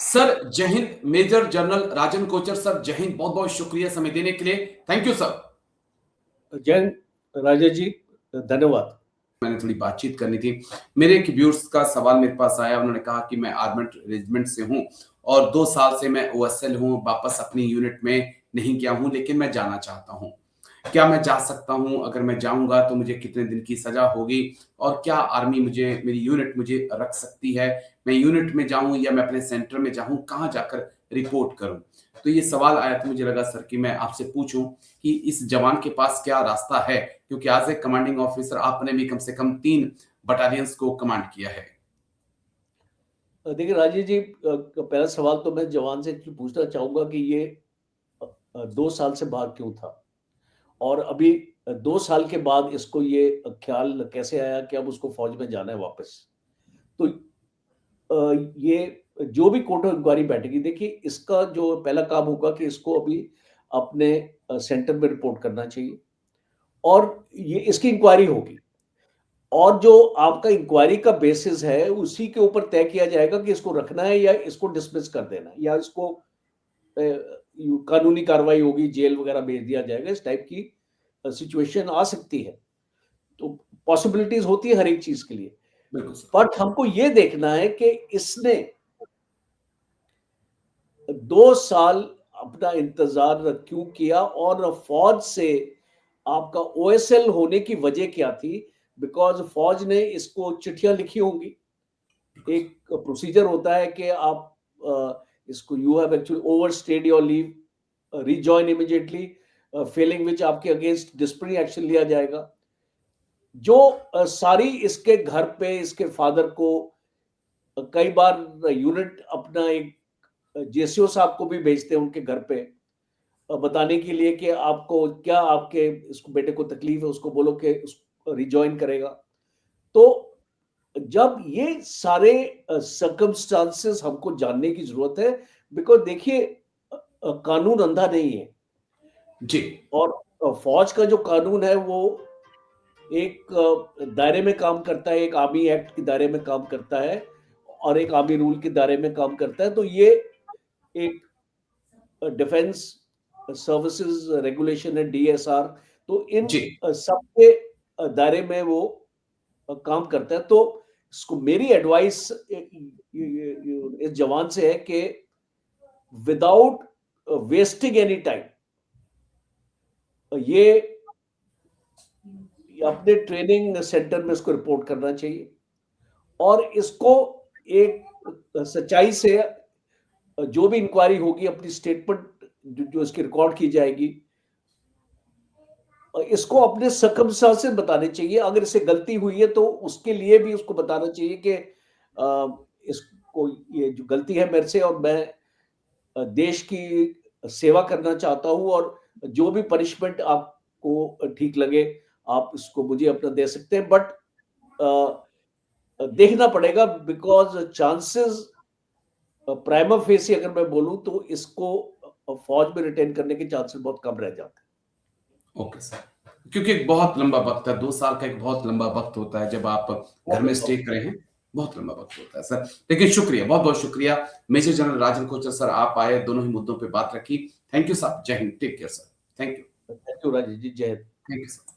Sir जय Hind. Major general Rajan Kochhar sir, जय हिंद। बहुत बहुत शुक्रिया समय देने के लिए। Thank you sir. जय राजेश जी, धन्यवाद। मैंने थोड़ी बातचीत करनी थी। मेरे एक व्यूअर्स का सवाल मेरे पास आया। उन्होंने कहा कि मैं आर्मड रेजिमेंट से हूं और 2 साल से मैं ओएसएल हूं, वापस अपनी यूनिट में नहीं गया हूं, लेकिन मैं जाना चाहता हूं। क्या मैं जा सकता हूं? अगर मैं जाऊंगा तो मुझे कितने दिन की सजा होगी और क्या आर्मी मुझे, मेरी यूनिट मुझे रख सकती है? मैं यूनिट में जाऊं या मैं अपने सेंटर में जाऊं, कहां जाकर रिपोर्ट करूं? तो ये सवाल आया तो मुझे लगा सर कि मैं आपसे पूछूं कि इस जवान के पास क्या रास्ता है, क्योंकि एज ए कमांडिंग ऑफिसर आपने भी कम से कम 3 बटालियंस को कमांड किया है। देखिए राजेश जी, पहला सवाल तो मैं जवान से पूछना चाहूंगा कि ये 2 साल से बाहर क्यों था और अभी 2 साल के बाद इसको ये ख्याल कैसे आया कि अब उसको फौज में जाना है वापस। तो ये जो भी कोर्ट ऑफ इंक्वायरी बैठेगी, देखिए इसका जो पहला काम होगा कि इसको अभी अपने सेंटर में रिपोर्ट करना चाहिए और ये इसकी इंक्वायरी होगी और जो आपका इंक्वायरी का बेसिस है उसी के ऊपर तय किया जाएगा कि इसको रखना है या इसको डिसमिस कर देना है या इसको कानूनी कार्रवाई होगी, जेल वगैरह भेज दिया जाएगा। इस टाइप की सिचुएशन आ सकती है। तो पॉसिबिलिटीज होती है हर एक चीज के लिए। बिल्कुल सर। बट हमको ये देखना है कि इसने 2 साल अपना इंतजार क्यों किया और फौज से आपका ओएसएल होने की वजह क्या थी। बिकॉज फौज ने इसको चिट्ठियां लिखी होंगी। एक प्रोसीजर होता है कि आप इसको you have actually overstayed your leave, rejoin immediately, failing which आपके अगेंस्ट डिसिप्लिनरी एक्शन लिया जाएगा। जो सारी इसके घर पे इसके फादर को कई बार यूनिट अपना एक जेसीओ साहब को भी भेजते हैं उनके घर पे बताने के लिए कि आपको क्या आपके इसको बेटे को तकलीफ है, उसको बोलो कि रिजॉइन करेगा। तो जब ये सारे सर्कमस्टांसेस हमको जानने की जरूरत है। बिकॉज देखिए कानून अंधा नहीं है जी। और फौज का जो कानून है वो एक दायरे में काम करता है, एक आर्मी एक्ट के दायरे में काम करता है और एक आर्मी रूल के दायरे में काम करता है। तो ये एक डिफेंस सर्विसेज रेगुलेशन है, डीएसआर। तो इन जी। सबके दायरे में वो काम करता है। तो इसको मेरी एडवाइस इस जवान से है कि विदाउट वेस्टिंग एनी टाइम ये अपने ट्रेनिंग सेंटर में इसको रिपोर्ट करना चाहिए और इसको एक सच्चाई से जो भी इंक्वायरी होगी अपनी स्टेटमेंट जो इसकी रिकॉर्ड की जाएगी इसको अपने सर्कमस्टांसेस बताने चाहिए। अगर इसे गलती हुई है तो उसके लिए भी उसको बताना चाहिए कि इसको ये जो गलती है मेरे से और मैं देश की सेवा करना चाहता हूं और जो भी पनिशमेंट आपको ठीक लगे आप इसको मुझे अपना दे सकते हैं। बट देखना पड़ेगा बिकॉज चांसेस प्राइमा फेसी अगर मैं बोलूं तो इसको फौज में रिटेन करने के चांसेस बहुत कम रह जाते हैं। Okay sir. क्योंकि एक बहुत लंबा वक्त है, 2 साल का एक बहुत लंबा वक्त होता है जब आप घर में स्टे करे हैं। बहुत लंबा वक्त होता है सर। लेकिन शुक्रिया, बहुत बहुत शुक्रिया। Major general Rajan Kochhar sir, आप आए, दोनों ही मुद्दों पे बात रखी। Thank you sir. जय Hind. Take care sir. Thank you. Thank you Rajesh ji, जय हिंद। Thank you sir.